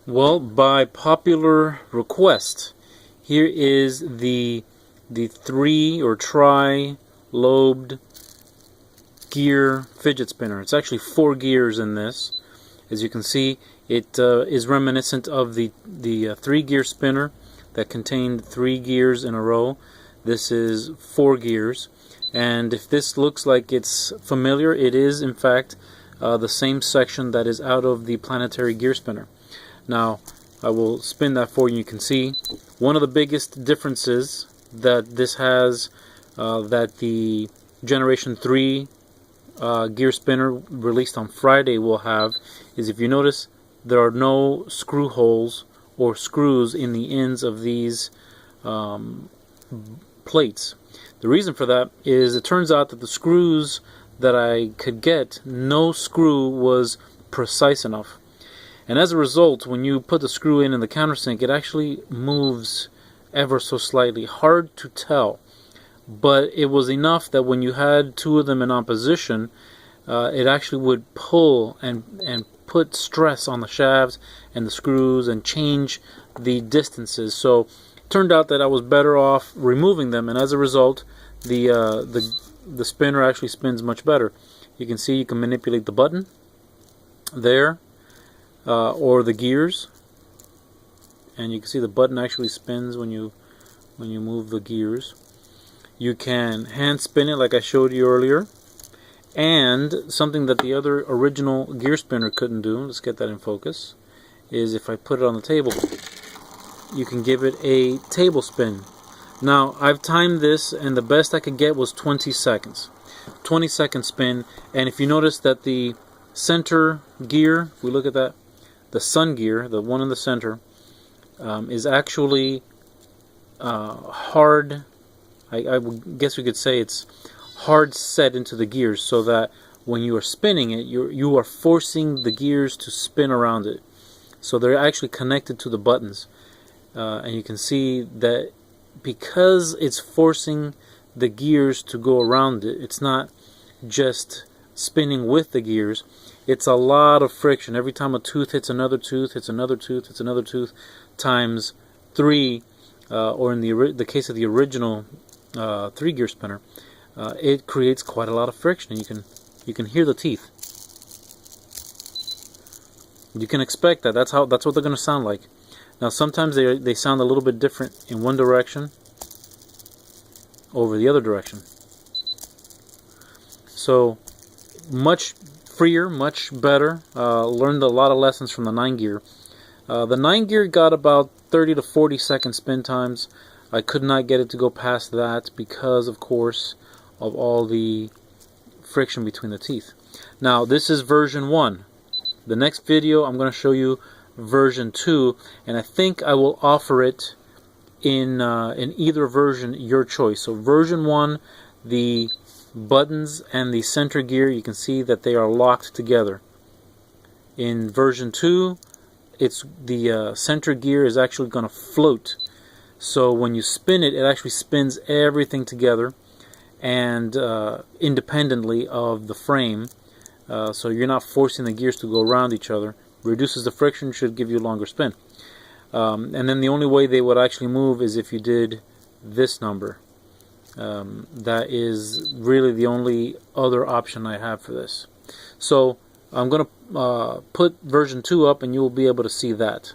Well, by popular request, here is the three or tri-lobed gear fidget spinner. It's actually 4 gears in this. As you can see, it is reminiscent of the 3-gear spinner that contained 3 gears in a row. This is 4 gears, and if this looks like it's familiar, it is in fact the same section that is out of the planetary gear spinner. Now, I will spin that for you. You can see one of the biggest differences that this has, that the Generation 3 gear spinner released on Friday will have, is if you notice, there are no screw holes or screws in the ends of these plates. The reason for that is it turns out that the screws that I could get, no screw was precise enough. And as a result, when you put the screw in the countersink, it actually moves ever so slightly. Hard to tell. But it was enough that when you had 2 of them in opposition, it actually would pull and put stress on the shafts and the screws and change the distances. So it turned out that I was better off removing them, and as a result, the spinner actually spins much better. You can see you can manipulate the button there. Or the gears, and you can see the button actually spins when you move the gears. You can hand spin it like I showed you earlier, and something that the other original gear spinner couldn't do, let's get that in focus, is if I put it on the table, you can give it a table spin. Now, I've timed this, and the best I could get was 20 seconds. 20-second spin, and if you notice that the center gear, if we look at that, the sun gear, the one in the center, is actually hard. I guess we could say it's hard set into the gears, so that when you are spinning it, you are forcing the gears to spin around it. So they're actually connected to the buttons, and you can see that because it's forcing the gears to go around it, it's not just spinning with the gears. It's a lot of friction. Every time a tooth hits another tooth, hits another tooth, hits another tooth, times 3, or in the case of the original 3-gear spinner, it creates quite a lot of friction, and you can hear the teeth. You can expect that. That's what they're going to sound like. Now, sometimes they sound a little bit different in one direction over the other direction. So, much freer, much better. Learned a lot of lessons from the 9-gear. The 9-gear got about 30 to 40 second spin times. I could not get it to go past that because, of course, of all the friction between the teeth. Now, this is version 1. The next video, I'm going to show you version 2, and I think I will offer it in either version, your choice. So version 1, the buttons and the center gear, you can see that they are locked together. In version 2, it's the center gear is actually going to float. So when you spin it, it actually spins everything together and independently of the frame. So you're not forcing the gears to go around each other. Reduces the friction, should give you a longer spin. And then the only way they would actually move is if you did this number. That is really the only other option I have for this. So I'm going to put version 2 up, and you will be able to see that.